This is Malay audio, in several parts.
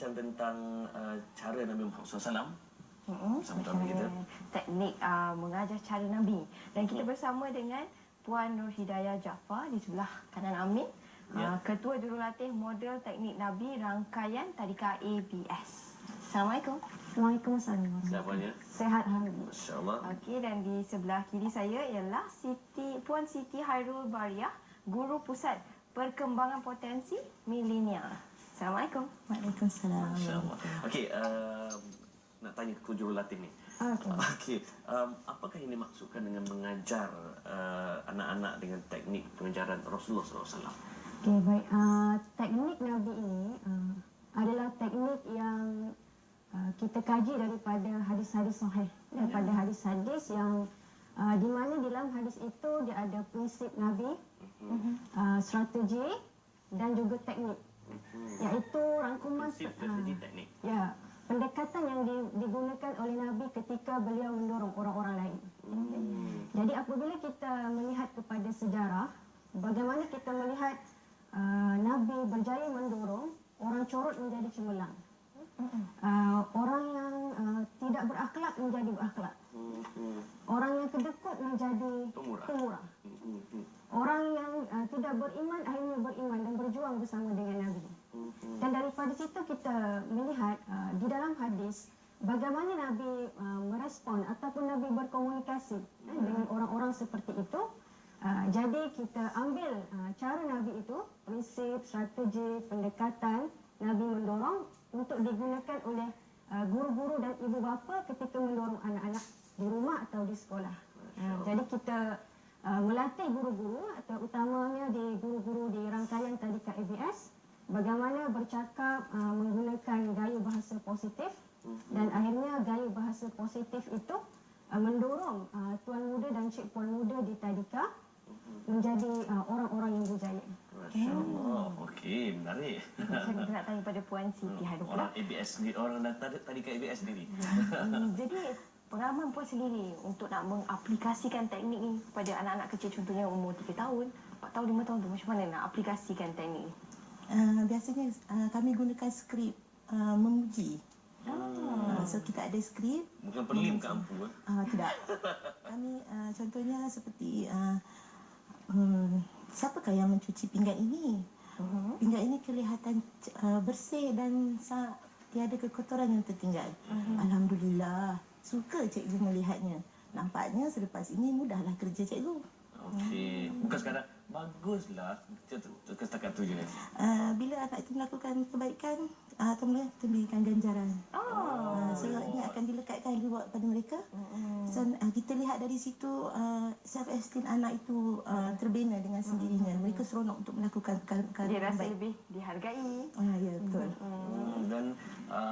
bincang tentang cara Nabi Muhammad SAW. Sama-sama kita. Teknik mengajar cara Nabi. Dan kita bersama dengan Puan Nur Hidayah Jaafar di sebelah kanan Amin. Ketua Jurulatih Model Teknik Nabi Rangkaian Tadika ABS. Assalamualaikum. Waalaikumsalam. Siapanya? Sehat, alhamdulillah. Masya-Allah. Okey, dan di sebelah kiri saya ialah Puan Siti Hairul Bariah, Guru Pusat Perkembangan Potensi Milenial. Assalamualaikum. Waalaikumsalam. Masya-Allah. Okey, nak tanya ke jurulatih ni. Okey, apakah ini maksudkan dengan mengajar anak-anak dengan teknik pengajaran Rasulullah SAW? Okey, baik. Teknik Nabi ini adalah teknik yang kita kaji daripada hadis-hadis sahih, daripada hadis-hadis yang di mana dalam hadis itu dia ada prinsip Nabi, strategi dan juga teknik, iaitu rangkuman strategi teknik. Ya, pendekatan yang digunakan oleh Nabi ketika beliau mendorong orang-orang lain. Jadi apabila kita melihat kepada sejarah, bagaimana kita melihat Nabi berjaya mendorong orang corot menjadi cemerlang, orang yang tidak berakhlak menjadi berakhlak, orang yang kedekut menjadi pemurah, orang yang tidak beriman akhirnya beriman dan berjuang bersama dengan Nabi. Dan daripada situ kita melihat di dalam hadis bagaimana Nabi merespon ataupun Nabi berkomunikasi dengan orang-orang seperti itu. Jadi kita ambil cara Nabi itu, prinsip, strategi, pendekatan Nabi mendorong untuk digunakan oleh guru-guru dan ibu bapa ketika mendorong anak-anak di rumah atau di sekolah. Jadi kita melatih guru-guru atau utamanya di guru-guru di rangkaian Tadika ABS bagaimana bercakap menggunakan gaya bahasa positif, dan akhirnya gaya bahasa positif itu mendorong tuan muda dan cik puan muda di Tadika menjadi orang-orang yang berjaya. Masya-Allah. Okey, menarik. Saya nak tanya pada Puan Siti Hairul. Orang ABS sendiri, orang Tadika ABS sendiri. Jadi pengalaman Puan sendiri untuk nak mengaplikasikan teknik ni kepada anak-anak kecil, contohnya umur 3 tahun, 4 tahun, 5 tahun tu, macam mana nak aplikasikan teknik ni? Biasanya kami gunakan skrip memuji. So kita ada skrip. Bukan perlim ke ampu? Tidak. Kami contohnya seperti siapakah yang mencuci pinggan ini? Pinggan ini kelihatan bersih dan tiada kekotoran yang tertinggal. Alhamdulillah, suka cikgu melihatnya. Nampaknya selepas ini mudahlah kerja cikgu. Okey, bukan sekadar baguslah setakat tu je. Bila anak itu melakukan kebaikan, kemudian kita berikan ganjaran. So ini akan dilekatkan reward pada mereka. So kita lihat dari situ self esteem anak itu terbina dengan sendirinya. Mereka seronok untuk melakukan perkara Dia yang rasa baik. lebih dihargai. Ya, betul. Dan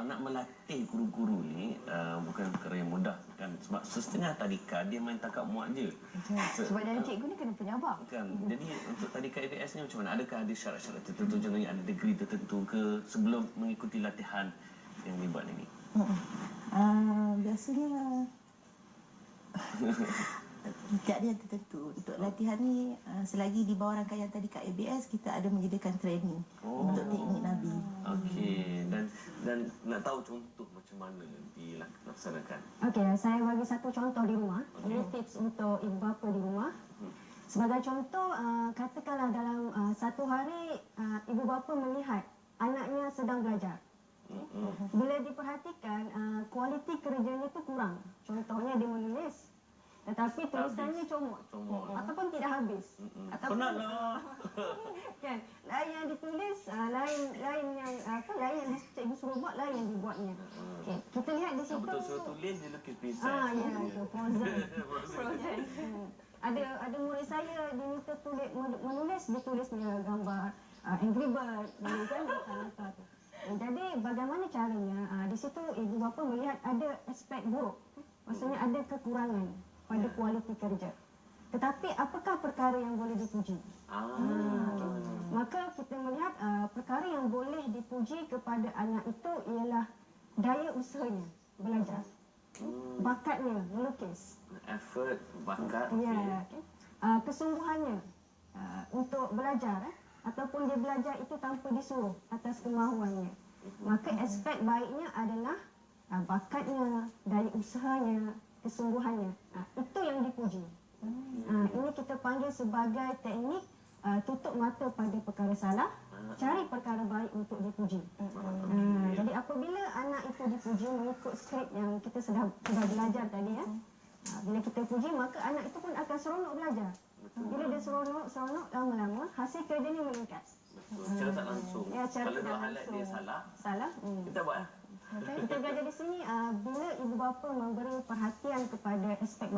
nak melatih guru-guru ni bukan perkara yang mudah kan, sebab setengah tadika dia main tangkap muat je. Sebab dari cikgu ni kena penyabar. Kan. Jadi untuk tadika ABS ni macam mana? Adakah ada syarat-syarat tertentu, contohnya ada degree tertentu ke sebelum mengikuti latihan yang dibuat ini? Biasanya tidak ada yang tertentu. Untuk latihan ni selagi di bawah rangkaian Tadika ABS kita ada menyediakan training untuk teknik Nabi. Okey, dan nak tahu contoh macam mana dilaksanakan. Okey, saya bagi satu contoh di rumah. Ini tips untuk ibu bapa di rumah. Sebagai contoh, katakanlah dalam satu hari ibu bapa melihat anaknya sedang belajar. Bila diperhatikan, kualiti kerjanya itu kurang. Contohnya dia menulis, tetapi tulisannya comot ataupun tidak habis. Penatlah. Kan, lain yang ditulis, lain yang cikgu suruh buat, lain yang dibuatnya. Okay. Kita lihat di situ. Betul, suruh tulis dia lukis pisau. Ya, itu Frozen. Ada murid saya diminta menulis, ditulisnya gambar Angry Bird, kan kata tu. Jadi bagaimana caranya? Di situ ibu bapa melihat ada aspek buruk, maksudnya ada kekurangan pada kualiti kerja. Tetapi apakah perkara yang boleh dipuji? Maka kita melihat perkara yang boleh dipuji kepada anak itu ialah daya usahanya belajar, bakatnya melukis, effort, bakat, kesungguhannya untuk belajar, ataupun dia belajar itu tanpa disuruh atas kemahuannya. Maka Aspek baiknya adalah bakatnya, daya usahanya, kesungguhannya. Itu yang dipuji. Ini kita panggil sebagai teknik tutup mata pada perkara salah, cari perkara baik untuk dipuji. Jadi apabila anak itu dipuji mengikut skrip yang kita sudah belajar tadi ya, bila kita puji maka anak itu pun akan seronok belajar. Bila dia seronok lama-lama hasil kerja ni meningkat. Secara tak langsung. Ya, Kalau dua halat dia salah, kita buat lah. Kita belajar di sini bila ibu bapa memberi perhatian kepada aspek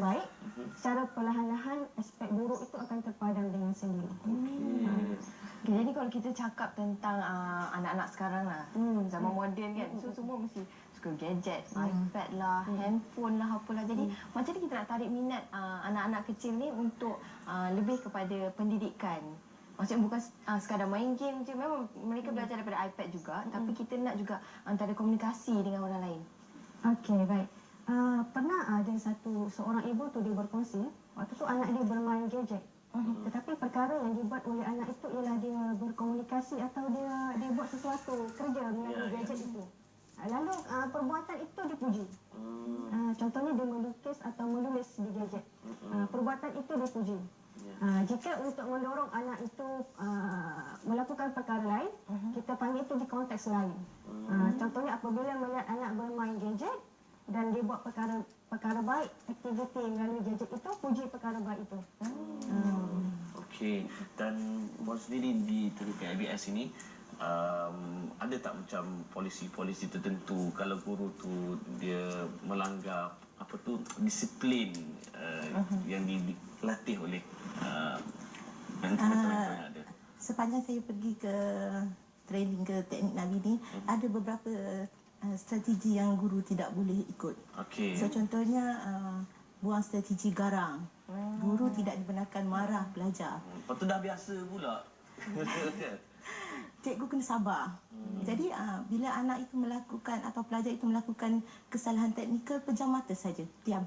baik, secara perlahan-lahan aspek buruk itu akan terpadam dengan sendiri. Okay, jadi kalau kita cakap tentang anak-anak sekarang lah, zaman moden kan, so semua mesti suka gadget, iPad lah, handphone lah, apalah. Jadi macam mana kita nak tarik minat anak-anak kecil ni untuk lebih kepada pendidikan? Maksudnya bukan sekadar main game je, memang mereka belajar daripada iPad juga, tapi kita nak juga antara komunikasi dengan orang lain. Okey, baik. Pernah ada seorang ibu tu dia berkongsi, waktu tu anak dia bermain gadget. Tetapi perkara yang dibuat oleh anak itu ialah dia berkomunikasi atau dia buat sesuatu kerja melalui gadget itu. Lalu perbuatan itu dipuji. Contohnya dia melukis atau menulis di gadget. Perbuatan itu dipuji. Jika untuk mendorong anak itu melakukan perkara lain, kita panggil itu di konteks lain. Contohnya apabila melihat anak bermain gadget dan dia buat perkara baik, aktiviti melalui gadget itu, puji perkara baik itu. Okey, dan Puan sendiri di Tadika ABS ini ada tak macam polisi-polisi tertentu kalau guru tu dia melanggar disiplin yang dilatih oleh sepanjang saya pergi ke training ke teknik Nabi ni, ada beberapa strategi yang guru tidak boleh ikut. Okey. So contohnya buang strategi garang. Guru tidak dibenarkan marah pelajar. Lepas tu dah biasa pula. Cikgu kena sabar. Jadi bila anak itu melakukan atau pelajar itu melakukan kesalahan teknikal, pejam mata saja, diam.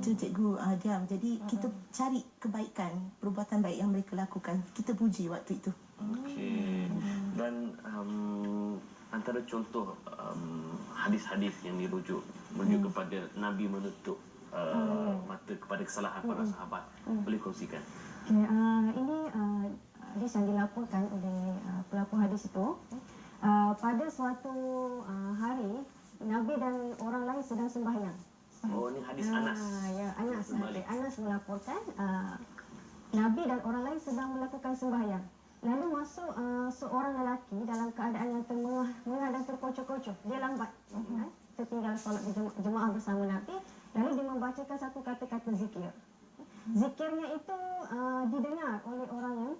Tu cikgu diam. Jadi kita cari kebaikan, perbuatan baik yang mereka lakukan. Kita puji waktu itu. Okey. Dan antara contoh hadis-hadis yang merujuk kepada Nabi menutup mata kepada kesalahan para sahabat, boleh kongsikan? Okay, ini hadis yang dilaporkan oleh pelapor hadis itu. Pada suatu hari, Nabi dan orang lain sedang sembahyang. Oh, ini hadis Anas. Ya, Anas melaporkan Nabi dan orang lain sedang melakukan sembahyang. Lalu masuk seorang lelaki dalam keadaan yang tengah dan terkocok-kocok. Dia lambat. Tertinggal solat jemaah bersama Nabi. Lalu dia membacakan satu kata-kata zikir. Zikirnya itu didengar oleh orang yang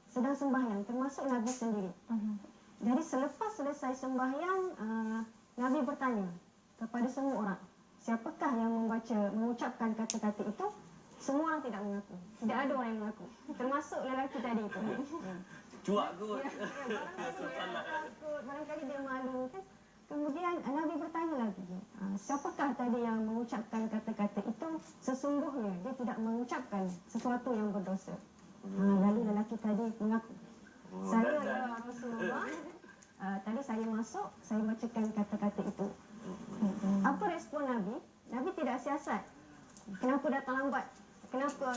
sedang sembahyang, termasuk Nabi sendiri. Jadi selepas selesai sembahyang, Nabi bertanya kepada semua orang, siapakah yang mengucapkan kata-kata itu? Semua orang tidak mengaku. Tidak ada orang yang mengaku. Termasuk lelaki tadi itu. Cuak kot. Barangkali dia malu kan. Kemudian Nabi bertanya lagi, siapakah tadi yang mengucapkan kata-kata itu? Sesungguhnya dia tidak mengucapkan sesuatu yang berdosa. Lalu lelaki tadi mengaku, saya ya Rasulullah, tadi saya masuk, saya bacakan kata-kata itu. Apa respon Nabi? Nabi tidak siasat. Kenapa datang lambat? Kenapa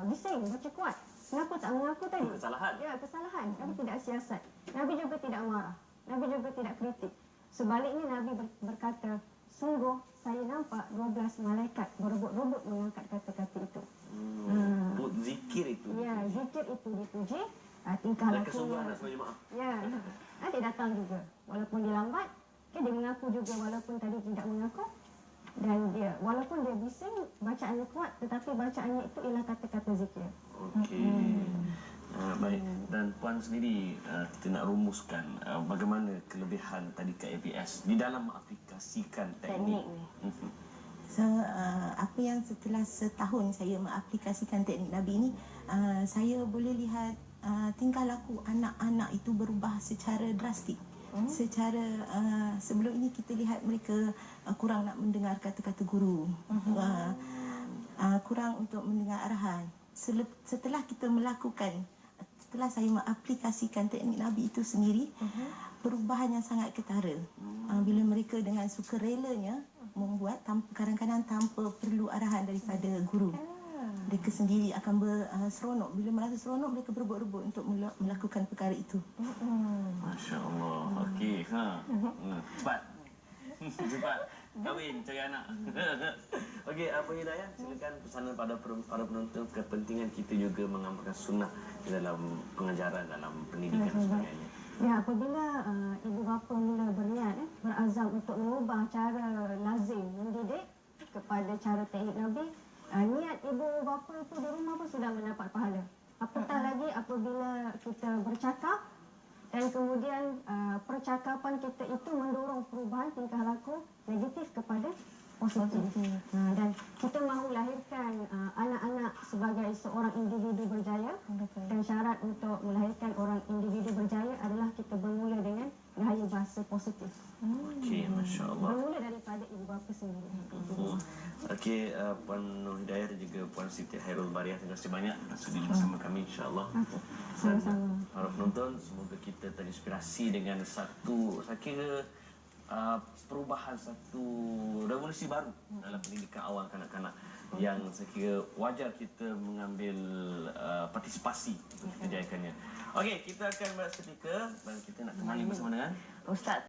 bising, baca kuat? Kenapa tak mengaku tadi? Kesalahan. Ya, kesalahan. Nabi tidak siasat. Nabi juga tidak marah. Nabi juga tidak kritik. Sebaliknya Nabi berkata, sungguh saya nampak 12 malaikat berebut-rebut mengangkat kata-kata itu. Zikir itu. Ya, zikir itu dipuji. Tingkah lakunya. Kesungguhan nak semua jemaah. Ya, dia datang juga. Walaupun dia lambat, dia mengaku juga walaupun tadi tidak mengaku. Dan dia, walaupun dia bising, bacaannya kuat, tetapi bacaannya itu ialah kata-kata zikir. Okey. Baik. Dan Puan sendiri, kita nak rumuskan bagaimana kelebihan Tadika ABS di dalam mengaplikasikan teknik ni. So, apa yang setelah setahun saya mengaplikasikan teknik Nabi ini, saya boleh lihat tingkah laku anak-anak itu berubah secara drastik. Secara sebelum ini kita lihat mereka kurang nak mendengar kata-kata guru, kurang untuk mendengar arahan. Setelah kita melakukan, setelah saya mengaplikasikan teknik Nabi itu sendiri, perubahan yang sangat ketara. Bila mereka dengan sukarelanya membuat kadang-kadang tanpa perlu arahan daripada guru. Mereka sendiri akan berseronok. Bila merasa seronok, mereka berebut-rebut untuk melakukan perkara itu. Masya Allah. Okey. Cepat. Cepat. Kahwin, cari anak. Okey, Puan Hidayah, silakan pesanan pada para penonton kepentingan kita juga mengamalkan sunnah di dalam pengajaran, dalam pendidikan dan sebagainya. Ya, apabila ibu bapa mula berniat, berazam untuk mengubah cara lazim mendidik kepada cara teknik Nabi, niat ibu bapa itu di rumah pun sudah mendapat pahala. Apatah lagi apabila kita bercakap dan kemudian percakapan kita itu mendorong perubahan tingkah laku negatif kepada positif. Dan kita mahu lahirkan anak-anak sebagai seorang individu berjaya. Dan syarat untuk melahirkan orang individu berjaya adalah kita bermula dengan gaya bahasa positif. Okey, Masya Allah. Bermula daripada ibu bapa sendiri. Okey, Puan Nur Hidayah dan juga Puan Siti Khairul Bariah, terima kasih banyak sudi bersama kami, insya-Allah. Sama-sama. Para penonton, semoga kita terinspirasi dengan satu, saya kira perubahan, satu revolusi baru dalam pendidikan awal kanak-kanak yang saya kira wajar kita mengambil partisipasi untuk kita jayakannya. Okey, kita akan berehat seketika dan kita nak kembali bersama dengan Ustaz